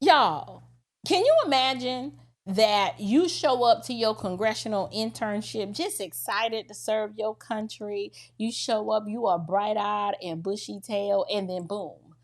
Y'all, can you imagine that you show up to your congressional internship just excited to serve your country? You show up, you are bright-eyed and bushy-tailed, and then boom.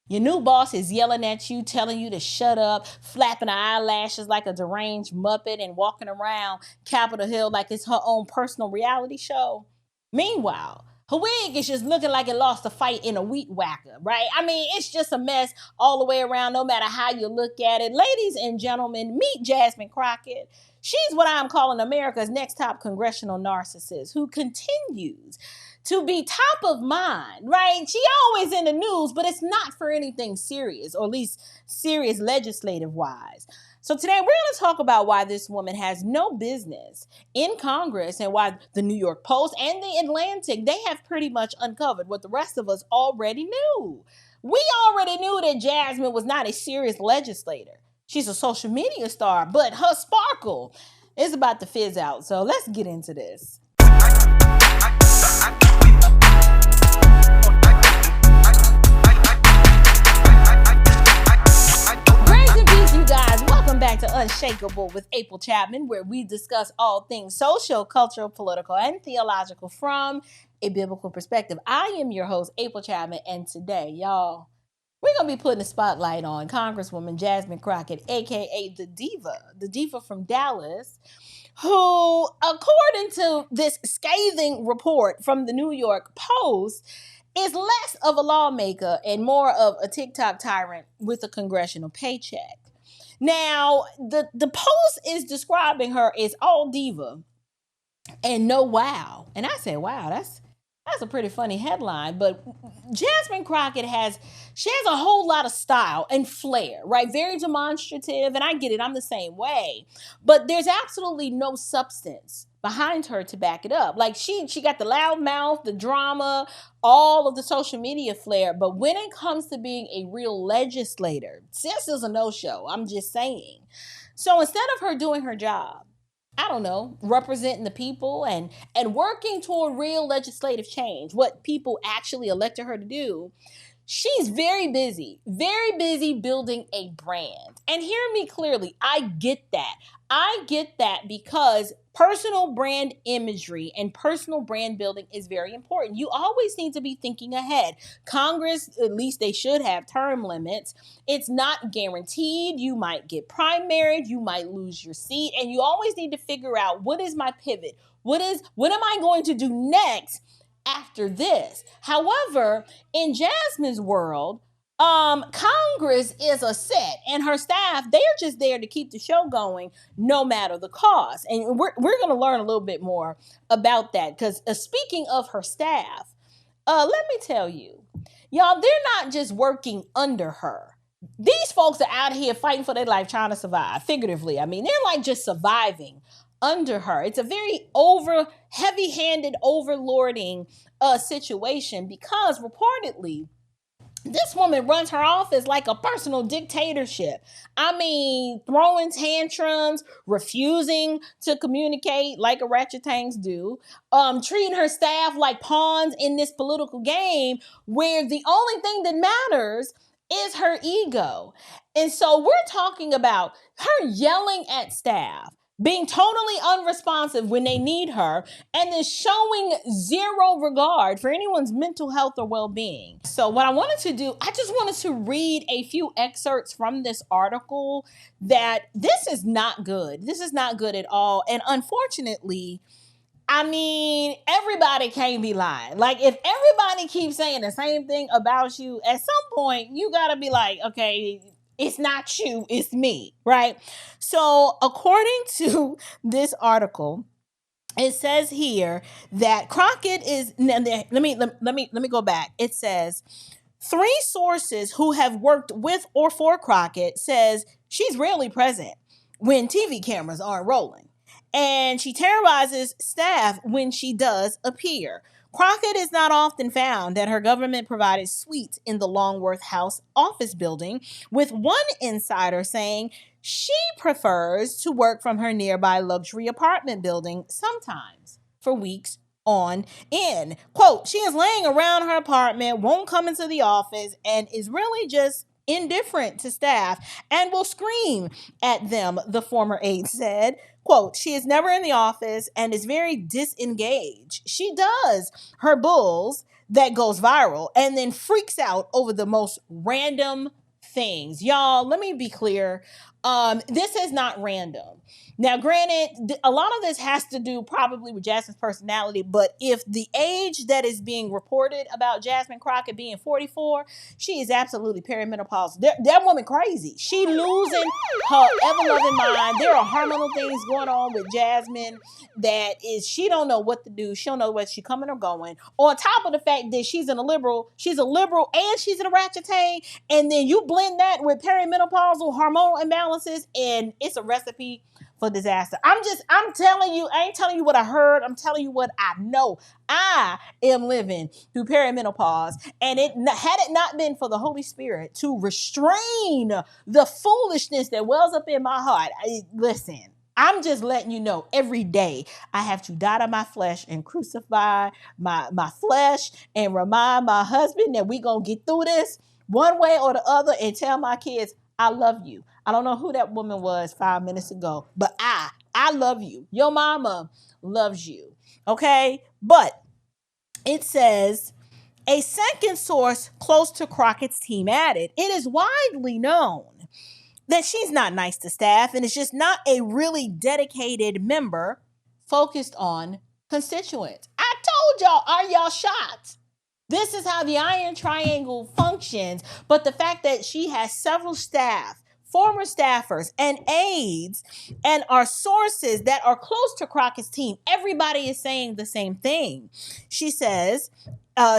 Your new boss is yelling at you, telling you to shut up, flapping her eyelashes like a deranged Muppet and walking around Capitol Hill like it's her own personal reality show. Meanwhile, her wig is just looking like it lost a fight in a wheat whacker, right? I mean, it's just a mess all the way around, no matter how you look at it. Ladies and gentlemen, meet Jasmine Crockett. She's what I'm calling America's next top congressional narcissist who continues to be top of mind, right? She always in the news, but it's not for anything serious, or at least serious legislative wise. So today we're going to talk about why this woman has no business in Congress and why the New York Post and the Atlantic, they have pretty much uncovered what the rest of us already knew. We already knew that Jasmine was not a serious legislator. She's a social media star, but her sparkle is about to fizz out. So let's get into this. Back to Unshakable with April Chapman, where we discuss all things social, cultural, political, and theological from a biblical perspective. I am your host, April Chapman, and today, y'all, we're going to be putting a spotlight on Congresswoman Jasmine Crockett, aka the diva from Dallas, who, according to this scathing report from the New York Post, is less of a lawmaker and more of a TikTok tyrant with a congressional paycheck. Now, the Post is describing her as all diva and no wow. And I said, wow, that's a pretty funny headline. But Jasmine Crockett has a whole lot of style and flair, right? Very demonstrative. And I get it. I'm the same way. But there's absolutely no substance behind her to back it up. Like she got the loud mouth, the drama, all of the social media flair. But when it comes to being a real legislator, sis is a no-show. I'm just saying. So instead of her doing her job, I don't know, representing the people and working toward real legislative change, what people actually elected her to do, she's very busy building a brand. And hear me clearly, I get that because personal brand imagery and personal brand building is very important. You always need to be thinking ahead. Congress, at least they should have term limits. It's not guaranteed. You might get primaried, you might lose your seat, and you always need to figure out, what is my pivot? What am I going to do next after this? However, in Jasmine's world, Congress is a set, and her staff, they're just there to keep the show going no matter the cost. And we're going to learn a little bit more about that, because speaking of her staff, let me tell you, y'all, they're not just working under her. These folks are out here fighting for their life, trying to survive, figuratively. I mean, they're like just surviving under her. It's a very heavy-handed, overlording situation, because reportedly, this woman runs her office like a personal dictatorship. I mean, throwing tantrums, refusing to communicate like Oratchetangs do, treating her staff like pawns in this political game where the only thing that matters is her ego. And so we're talking about her yelling at staff, being totally unresponsive when they need her, and then showing zero regard for anyone's mental health or well-being. So what I wanted to do, I just wanted to read a few excerpts from this article that this is not good. This is not good at all. And unfortunately, I mean, everybody can't be lying. Like, if everybody keeps saying the same thing about you, at some point, you gotta be like, okay, it's not you, it's me, right? So according to this article, it says here that Crockett is, let me go back. It says 3 sources who have worked with or for Crockett says she's rarely present when TV cameras aren't rolling, and she terrorizes staff when she does appear. Crockett is not often found at her government-provided suite in the Longworth House office building, with one insider saying she prefers to work from her nearby luxury apartment building, sometimes for weeks on end. Quote, she is laying around her apartment, won't come into the office, and is really just indifferent to staff, and will scream at them, the former aide said. Quote, she is never in the office and is very disengaged. She does her bulls that goes viral and then freaks out over the most random things. Y'all, let me be clear. This is not random. Now, granted, a lot of this has to do probably with Jasmine's personality, but if the age that is being reported about Jasmine Crockett being 44, she is absolutely perimenopausal. That woman crazy. She losing her ever-loving mind. There are hormonal things going on with Jasmine that is, she don't know what to do. She don't know whether she's coming or going. On top of the fact that she's a liberal and she's an Oratchetang, and then you blend that with perimenopausal hormonal imbalances, and it's a recipe for disaster. I'm telling you, I ain't telling you what I heard. I'm telling you what I know. I am living through perimenopause, and had it not been for the Holy Spirit to restrain the foolishness that wells up in my heart. Listen, I'm just letting you know, every day I have to die to my flesh and crucify my flesh and remind my husband that we gonna get through this one way or the other, and tell my kids, I love you. I don't know who that woman was 5 minutes ago, but I love you. Your mama loves you. Okay? But it says, a second source close to Crockett's team added, it is widely known that she's not nice to staff and is just not a really dedicated member focused on constituents. I told y'all, are y'all shocked? This is how the iron triangle functions. But the fact that she has several staff, former staffers, and aides, and are sources that are close to Crockett's team, everybody is saying the same thing. She says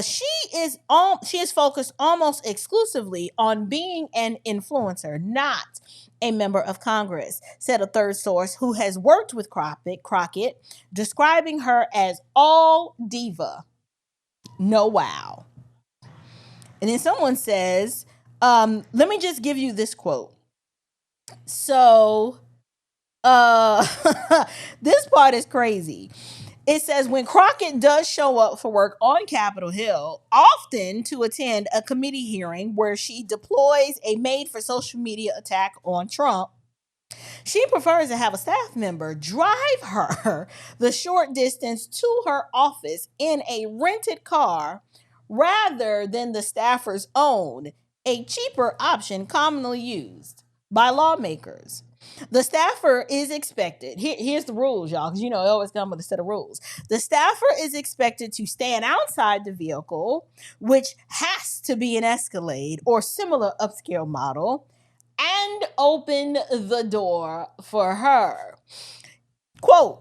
she is focused almost exclusively on being an influencer, not a member of Congress, said a third source who has worked with Crockett, describing her as all diva. No wow. And then someone says, let me just give you this quote. So, this part is crazy. It says, when Crockett does show up for work on Capitol Hill, often to attend a committee hearing where she deploys a made for social media attack on Trump, she prefers to have a staff member drive her the short distance to her office in a rented car rather than the staffer's own, a cheaper option commonly used by lawmakers. The staffer is expected, here's the rules, y'all, because it always comes with a set of rules. The staffer is expected to stand outside the vehicle, which has to be an Escalade or similar upscale model, and open the door for her. Quote,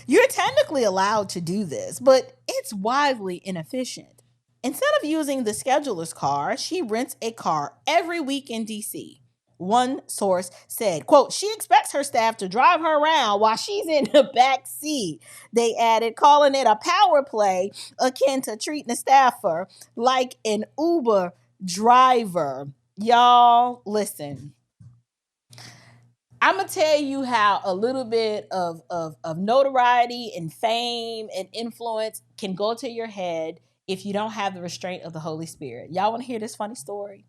you're technically allowed to do this, but it's wildly inefficient. Instead of using the scheduler's car, she rents a car every week in DC. One source said, quote, she expects her staff to drive her around while she's in the back seat. They added, calling it a power play akin to treating a staffer like an Uber driver. Y'all, listen. I'm going to tell you how a little bit of notoriety and fame and influence can go to your head if you don't have the restraint of the Holy Spirit. Y'all want to hear this funny story?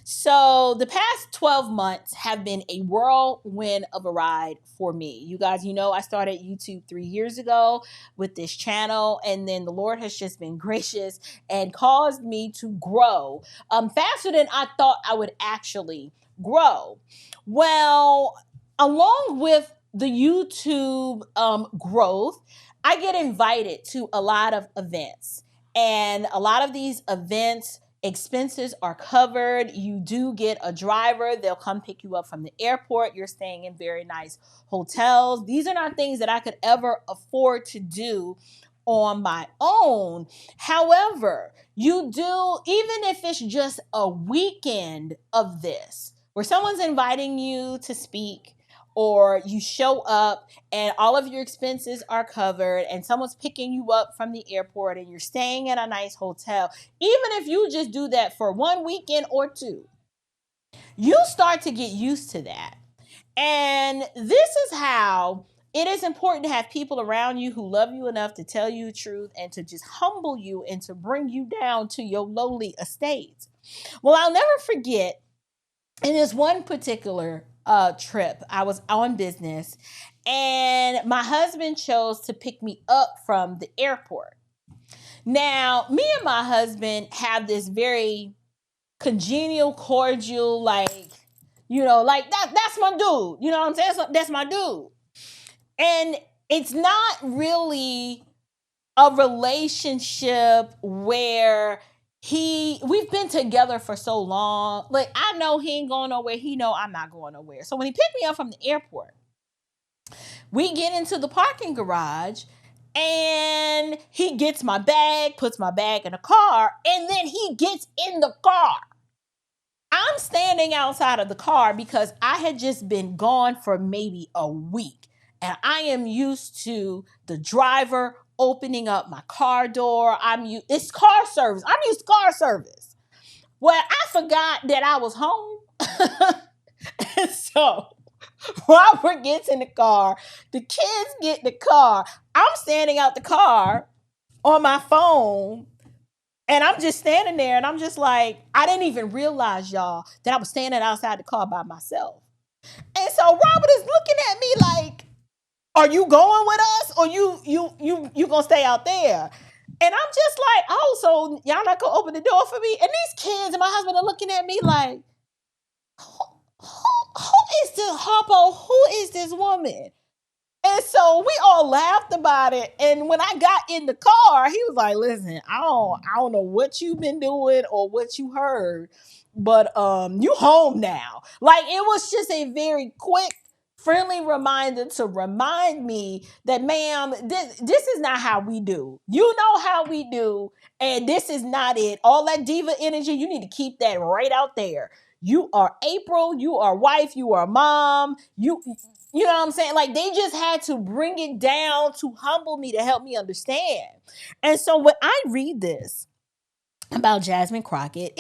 So the past 12 months have been a whirlwind of a ride for me. You guys, I started YouTube 3 years ago with this channel, and then the Lord has just been gracious and caused me to grow faster than I thought I would actually grow. Well, along with the YouTube growth, I get invited to a lot of events, and a lot of these events, expenses are covered. You do get a driver. They'll come pick you up from the airport. You're staying in very nice hotels. These are not things that I could ever afford to do on my own. However, you do, even if it's just a weekend of this, where someone's inviting you to speak, or you show up and all of your expenses are covered and someone's picking you up from the airport and you're staying in a nice hotel, even if you just do that for one weekend or two, you start to get used to that. And this is how it is important to have people around you who love you enough to tell you the truth and to just humble you and to bring you down to your lowly estate. Well, I'll never forget in this one particular trip, I was on business, and my husband chose to pick me up from the airport. Now, me and my husband have this very congenial, cordial, like, like that's my dude. You know what I'm saying? That's my dude. And it's not really a relationship where we've been together for so long. Like, I know he ain't going nowhere. He know I'm not going nowhere. So when he picked me up from the airport, we get into the parking garage, and he gets my bag, puts my bag in the car, and then he gets in the car. I'm standing outside of the car because I had just been gone for maybe a week. And I am used to the driver opening up my car door. It's car service. I'm used to car service. Well, I forgot that I was home. And so Robert gets in the car. The kids get in the car. I'm standing out the car on my phone. And I'm just standing there, and I'm just like, I didn't even realize, y'all, that I was standing outside the car by myself. And so Robert is looking at me like, are you going with us, or you gonna stay out there? And I'm just like, oh, so y'all not gonna open the door for me? And these kids and my husband are looking at me like, who is this Harpo? Who is this woman? And so we all laughed about it. And when I got in the car, he was like, listen, I don't know what you've been doing or what you heard, but you home now. Like, it was just a very quick, friendly reminder to remind me that, ma'am, this is not how we do. You know how we do, and this is not it. All that diva energy, you need to keep that right out there. You are April, you are wife, you are mom, you know what I'm saying? Like, they just had to bring it down to humble me, to help me understand. And so when I read this about Jasmine Crockett,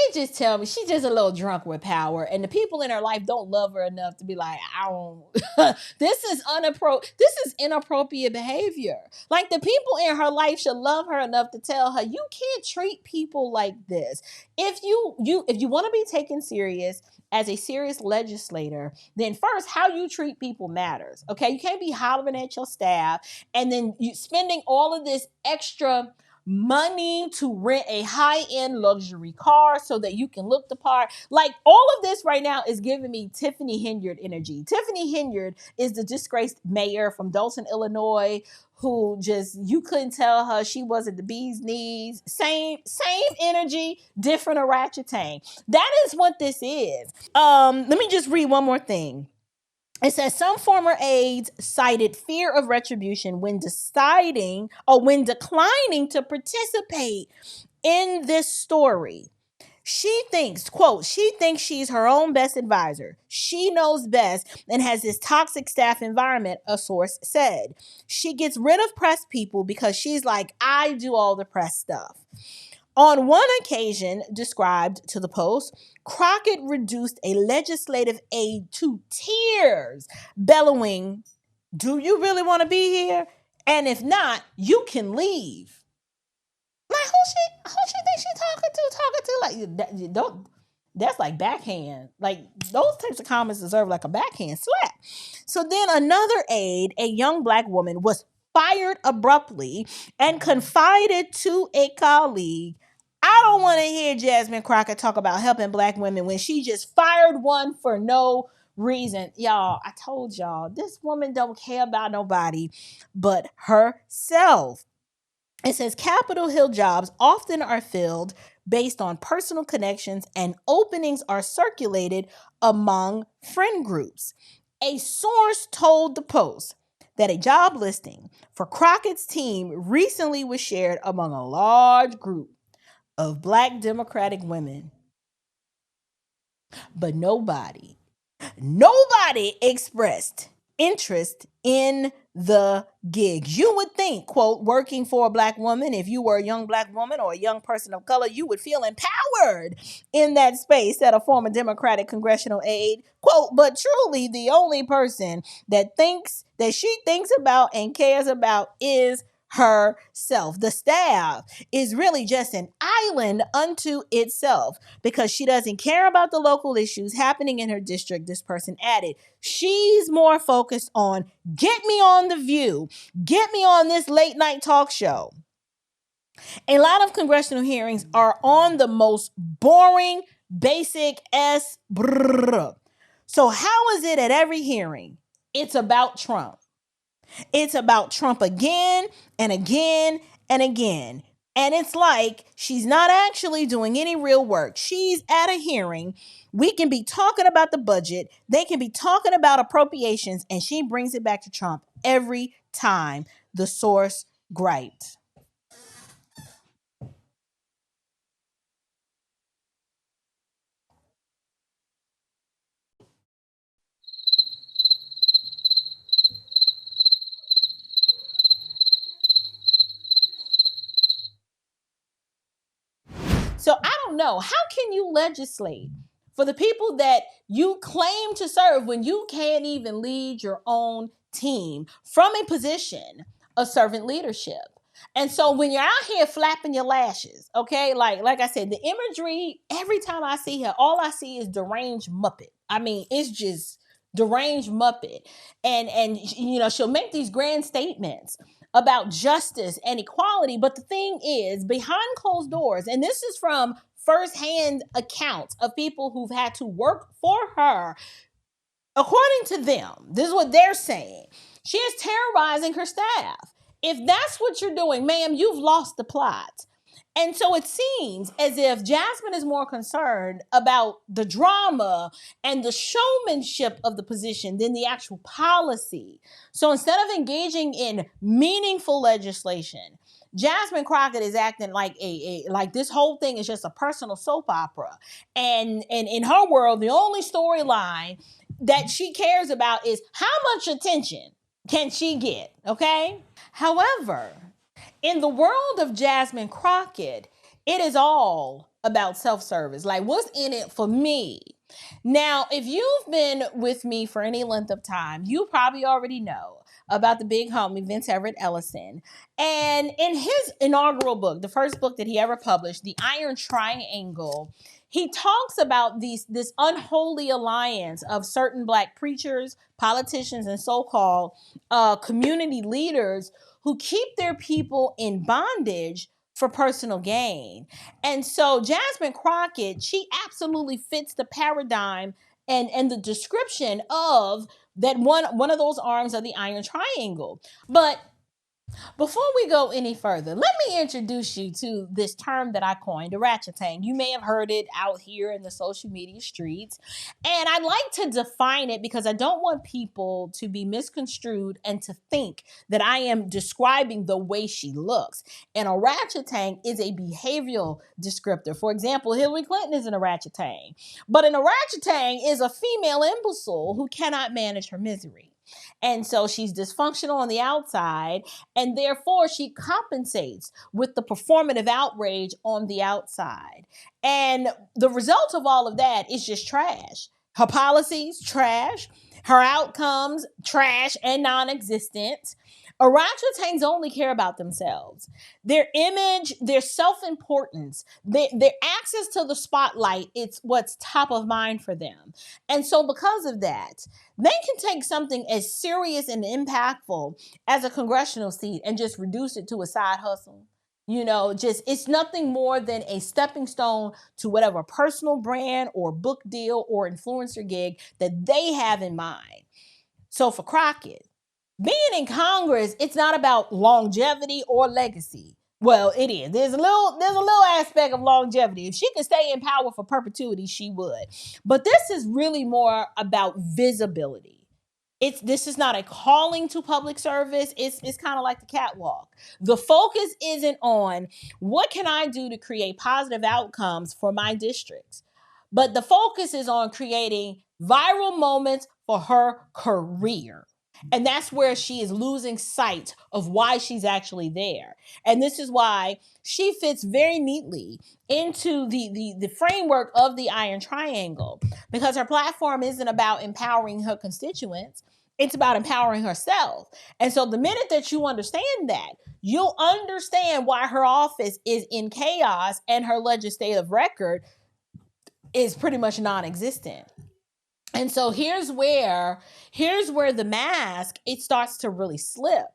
it just tells me she's just a little drunk with power, and the people in her life don't love her enough to be like, I don't. This is inappropriate behavior. Like, the people in her life should love her enough to tell her, you can't treat people like this. If you want to be taken serious as a serious legislator, then first, how you treat people matters. Okay, you can't be hollering at your staff and then you spending all of this extra money to rent a high-end luxury car so that you can look the part. Like, all of this right now is giving me Tiffany Henyard energy. Tiffany Henyard is the disgraced mayor from Dothan, Illinois, who just, you couldn't tell her she wasn't the bee's knees. Same energy, different Oratchetang. That is what this is. Let me just read one more thing. It says some former aides cited fear of retribution when declining to participate in this story. She thinks, quote, she thinks she's her own best advisor. She knows best and has this toxic staff environment, a source said. She gets rid of press people because she's like, I do all the press stuff. On one occasion described to the Post, Crockett reduced a legislative aide to tears, bellowing, do you really want to be here? And if not, you can leave. Like, who she thinks she talking to? Like, that's like backhand. Like, those types of comments deserve like a backhand slap. So then another aide, a young black woman, was fired abruptly and confided to a colleague, I don't want to hear Jasmine Crockett talk about helping black women when she just fired one for no reason. Y'all, I told y'all, this woman don't care about nobody but herself. It says Capitol Hill jobs often are filled based on personal connections, and openings are circulated among friend groups. A source told the Post that a job listing for Crockett's team recently was shared among a large group of black Democratic women. But nobody expressed interest in the gig. You would think, quote, working for a black woman, if you were a young black woman or a young person of color, you would feel empowered in that space, said a former Democratic congressional aide, quote, but truly the only person that she thinks about and cares about is herself. The staff is really just an island unto itself because she doesn't care about the local issues happening in her district. This person added, she's more focused on get me on The View, get me on this late night talk show. A lot of congressional hearings are on the most boring, basic S. So how is it at every hearing? It's about Trump. It's about Trump again and again and again. And it's like she's not actually doing any real work. She's at a hearing. We can be talking about the budget. They can be talking about appropriations. And she brings it back to Trump every time. The source griped. So I don't know. How can you legislate for the people that you claim to serve when you can't even lead your own team from a position of servant leadership? And so when you're out here flapping your lashes, okay, like I said, the imagery, every time I see her, all I see is deranged Muppet. I mean, it's just deranged Muppet. And you know, she'll make these grand statements about justice and equality. But the thing is, behind closed doors, and this is from firsthand accounts of people who've had to work for her, according to them, this is what they're saying. She is terrorizing her staff. If that's what you're doing, ma'am, you've lost the plot. And so it seems as if Jasmine is more concerned about the drama and the showmanship of the position than the actual policy. So instead of engaging in meaningful legislation, Jasmine Crockett is acting like like this whole thing is just a personal soap opera. And in her world, the only storyline that she cares about is how much attention can she get, okay? However, in the world of Jasmine Crockett, it is all about self-service. Like, what's in it for me? Now, if you've been with me for any length of time, you probably already know about the big homie, Vince Ellison. And in his inaugural book, the first book that he ever published, The Iron Triangle, he talks about this unholy alliance of certain Black preachers, politicians, and so-called community leaders who keep their people in bondage for personal gain. And so Jasmine Crockett, she absolutely fits the paradigm and the description of that one of those arms of the Iron Triangle. But before we go any further, let me introduce you to this term that I coined, Oratchetang. You may have heard it out here in the social media streets. And I like to define it because I don't want people to be misconstrued and to think that I am describing the way she looks. And Oratchetang is a behavioral descriptor. For example, Hillary Clinton is an Oratchetang. But an Oratchetang is a female imbecile who cannot manage her misery. And so she's dysfunctional on the outside, and therefore she compensates with the performative outrage on the outside. And the result of all of that is just trash. Her policies, trash. Her outcomes, trash and non-existent. Orangutans only care about themselves. Their image, their self-importance, their access to the spotlight, it's what's top of mind for them. And so because of that, they can take something as serious and impactful as a congressional seat and just reduce it to a side hustle. You know, just it's nothing more than a stepping stone to whatever personal brand or book deal or influencer gig that they have in mind. So for Crockett, being in Congress, it's not about longevity or legacy. Well, it is. There's a little aspect of longevity. If she could stay in power for perpetuity, she would. But this is really more about visibility. This is not a calling to public service. It's kind of like the catwalk. The focus isn't on what can I do to create positive outcomes for my districts, but the focus is on creating viral moments for her career. And that's where she is losing sight of why she's actually there. And this is why she fits very neatly into the framework of the Iron Triangle, because her platform isn't about empowering her constituents. It's about empowering herself. And so the minute that you understand that, you'll understand why her office is in chaos and her legislative record is pretty much non-existent. And so here's where the mask, it starts to really slip.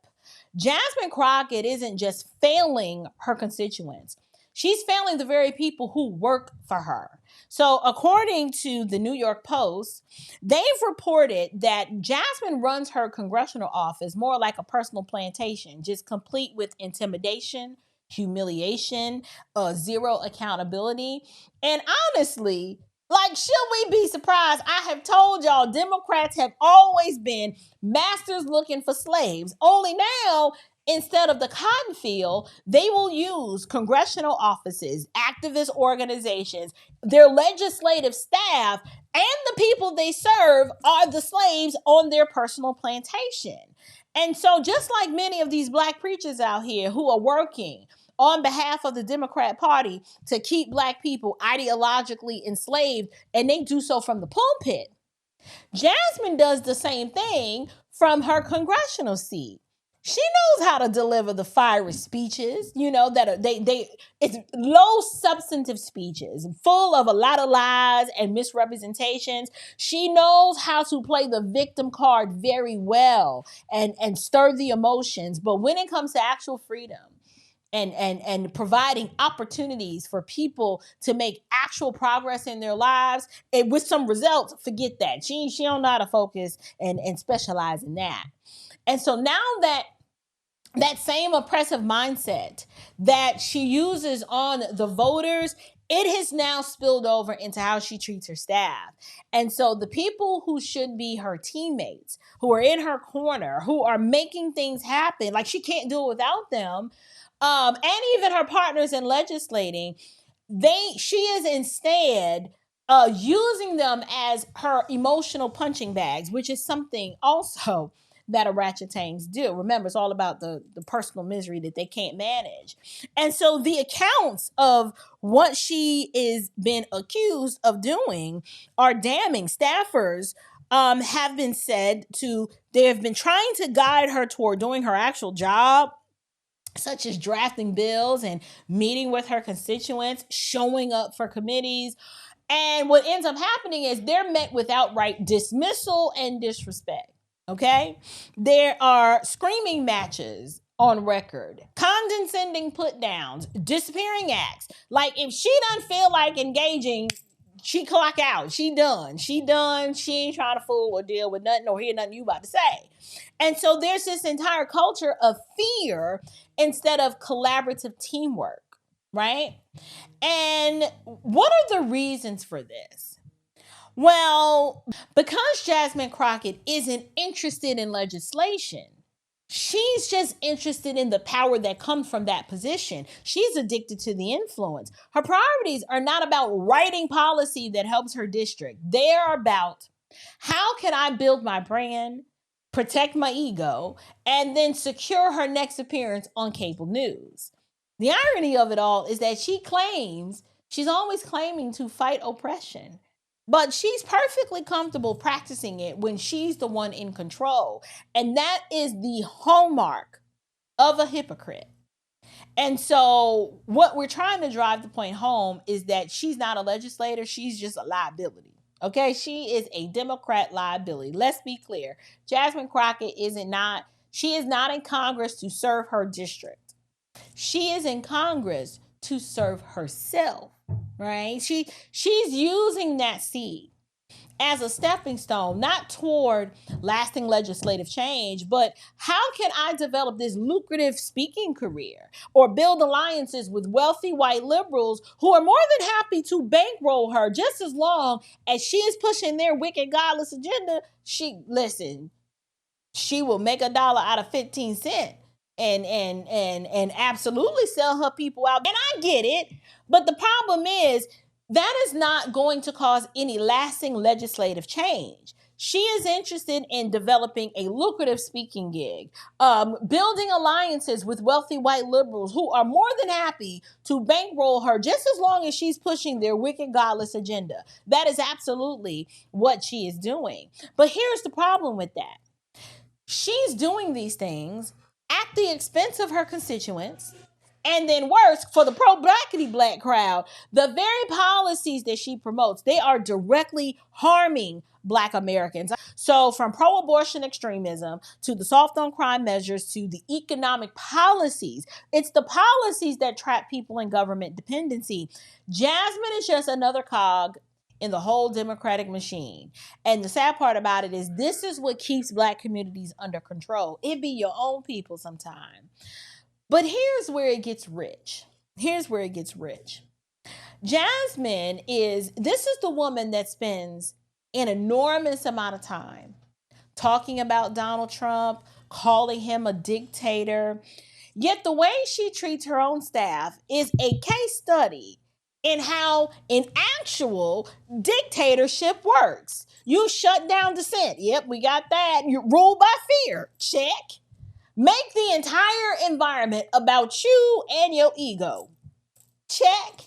Jasmine Crockett isn't just failing her constituents. She's failing the very people who work for her. So according to the New York Post, they've reported that Jasmine runs her congressional office more like a personal plantation, just complete with intimidation, humiliation, zero accountability. And honestly, like, should we be surprised? I have told y'all, Democrats have always been masters looking for slaves. Only now, instead of the cotton field, they will use congressional offices, activist organizations, their legislative staff, and the people they serve are the slaves on their personal plantation. And so just like many of these black preachers out here who are working on behalf of the Democrat Party to keep black people ideologically enslaved, and they do so from the pulpit, Jasmine does the same thing from her congressional seat. She knows how to deliver the fiery speeches, that are, it's low substantive speeches, full of a lot of lies and misrepresentations. She knows how to play the victim card very well and stir the emotions. But when it comes to actual freedom, and providing opportunities for people to make actual progress in their lives and with some results, forget that. She don't know how to focus and specialize in that. And so now that same oppressive mindset that she uses on the voters, it has now spilled over into how she treats her staff. And so the people who should be her teammates, who are in her corner, who are making things happen, like she can't do it without them, and even her partners in legislating, she is instead using them as her emotional punching bags, which is something also that Oratchetangs do. Remember, it's all about the personal misery that they can't manage. And so the accounts of what she is been accused of doing are damning. Staffers have been they have been trying to guide her toward doing her actual job, such as drafting bills and meeting with her constituents, showing up for committees. And what ends up happening is they're met with outright dismissal and disrespect. Okay? There are screaming matches on record, condescending put downs, disappearing acts. Like, if she doesn't feel like engaging, she clock out. She done. She ain't trying to fool or deal with nothing or hear nothing you about to say. And so there's this entire culture of fear instead of collaborative teamwork, right? And what are the reasons for this? Well, because Jasmine Crockett isn't interested in legislation, she's just interested in the power that comes from that position. She's addicted to the influence. Her priorities are not about writing policy that helps her district. They are about, how can I build my brand, protect my ego, and then secure her next appearance on cable news. The irony of it all is that she's always claiming to fight oppression, but she's perfectly comfortable practicing it when she's the one in control. And that is the hallmark of a hypocrite. And so what we're trying to drive the point home is that she's not a legislator. She's just a liability. Okay, she is a Democrat liability. Let's be clear. Jasmine Crockett is not in Congress to serve her district. She is in Congress to serve herself, right? She's using that seat as a stepping stone, not toward lasting legislative change, but how can I develop this lucrative speaking career or build alliances with wealthy white liberals who are more than happy to bankroll her just as long as she is pushing their wicked, godless agenda. She will make $1 out of 15 cents and absolutely sell her people out. And I get it, but the problem is that is not going to cause any lasting legislative change. She is interested in developing a lucrative speaking gig, building alliances with wealthy white liberals who are more than happy to bankroll her just as long as she's pushing their wicked, godless agenda. That is absolutely what she is doing. But here's the problem with that. she's doing these things at the expense of her constituents. And then worse, for the pro-blackity black crowd, the very policies that she promotes, they are directly harming Black Americans. So from pro-abortion extremism to the soft on crime measures to the economic policies, it's the policies that trap people in government dependency. Jasmine is just another cog in the whole Democratic machine. And the sad part about it is this is what keeps Black communities under control. It be your own people sometimes. But here's where it gets rich. Jasmine this is the woman that spends an enormous amount of time talking about Donald Trump, calling him a dictator. Yet the way she treats her own staff is a case study in how an actual dictatorship works. You shut down dissent. Yep, we got that. You rule by fear. Check. Make the entire environment about you and your ego. Check.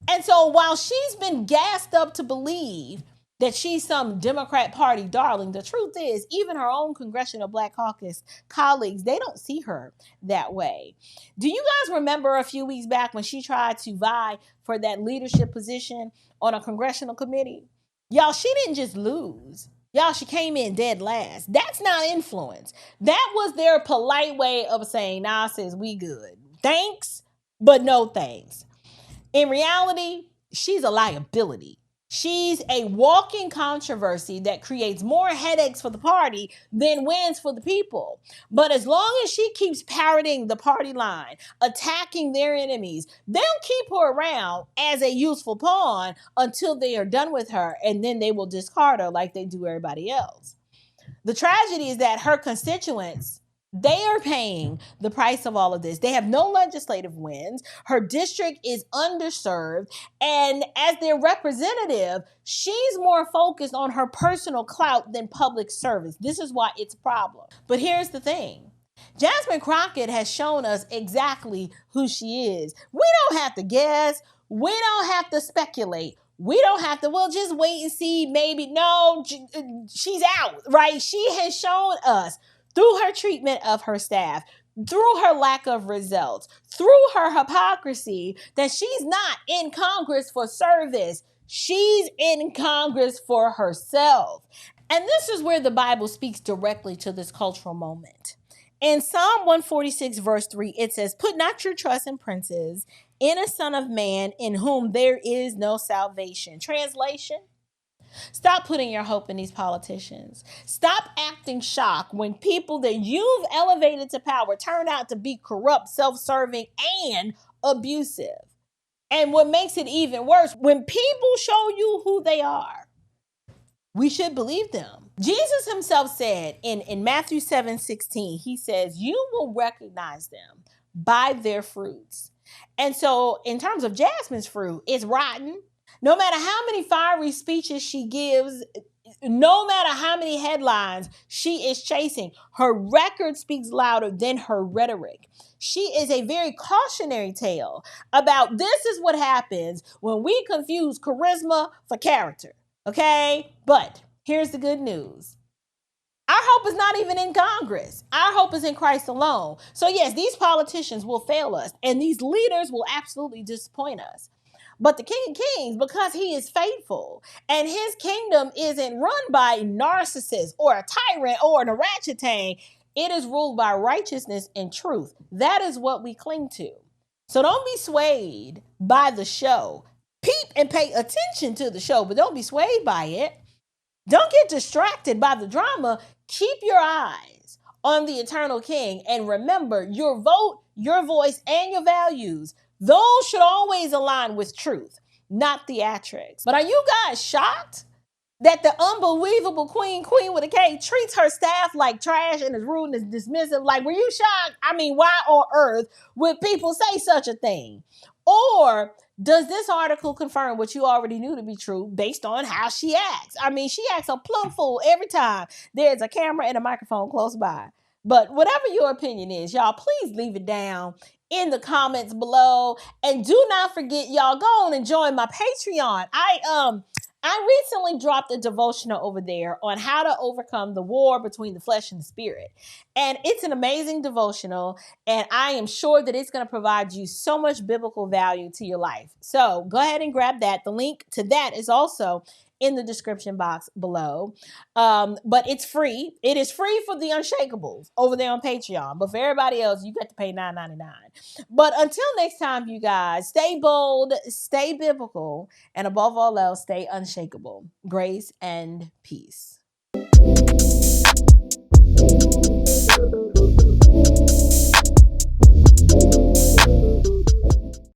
And so while she's been gassed up to believe that she's some Democrat Party darling, the truth is, even her own Congressional Black Caucus colleagues, they don't see her that way. Do you guys remember a few weeks back when she tried to vie for that leadership position on a congressional committee? Y'all, she didn't just lose. Y'all, she came in dead last. That's not influence. That was their polite way of saying, nah, sis, we good. Thanks, but no thanks. In reality, she's a liability. She's a walking controversy that creates more headaches for the party than wins for the people. But as long as she keeps parroting the party line, attacking their enemies, they'll keep her around as a useful pawn until they are done with her, and then they will discard her like they do everybody else. The tragedy is that her constituents, they are paying the price of all of this. They have no legislative wins. Her district is underserved. And as their representative, she's more focused on her personal clout than public service. This is why it's a problem. But here's the thing. Jasmine Crockett has shown us exactly who she is. We don't have to guess. We don't have to speculate. We don't have to, well, just wait and see. Maybe, no, she's out, right? She has shown us through her treatment of her staff, through her lack of results, through her hypocrisy, that she's not in Congress for service. She's in Congress for herself. And this is where the Bible speaks directly to this cultural moment. In Psalm 146, verse 3, it says, "Put not your trust in princes, in a son of man in whom there is no salvation." Translation: stop putting your hope in these politicians. Stop acting shocked when people that you've elevated to power turn out to be corrupt, self-serving, and abusive. And what makes it even worse, when people show you who they are, we should believe them. Jesus himself said in Matthew 7:16, he says, "You will recognize them by their fruits." And so in terms of Jasmine's fruit, it's rotten. No matter how many fiery speeches she gives, no matter how many headlines she is chasing, her record speaks louder than her rhetoric. She is a very cautionary tale about this is what happens when we confuse charisma for character. Okay? But here's the good news. Our hope is not even in Congress. Our hope is in Christ alone. So yes, these politicians will fail us, and these leaders will absolutely disappoint us. But the King of Kings, because he is faithful, and his kingdom isn't run by narcissists or a tyrant or an Oratchetang, it is ruled by righteousness and truth. That is what we cling to. So don't be swayed by the show. Peep and pay attention to the show, but don't be swayed by it. Don't get distracted by the drama. Keep your eyes on the eternal King, and remember, your vote, your voice, and your values, those should always align with truth, not theatrics. But are you guys shocked that the unbelievable queen with a K, treats her staff like trash and is rude and is dismissive? Like, were you shocked? I mean, why on earth would people say such a thing? Or does this article confirm what you already knew to be true based on how she acts? I mean, she acts a plumb fool every time there's a camera and a microphone close by. But whatever your opinion is, y'all, please leave it down in the comments below. And do not forget, y'all, go on and join my Patreon. I recently dropped a devotional over there on how to overcome the war between the flesh and the spirit. And it's an amazing devotional. And I am sure that it's going to provide you so much biblical value to your life. So go ahead and grab that. The link to that is also in the description box below. But it's free. It is free for the Unshakables over there on Patreon. But for everybody else, you got to pay $9.99. But until next time, you guys, stay bold, stay biblical, and above all else, stay unshakable. Grace and peace.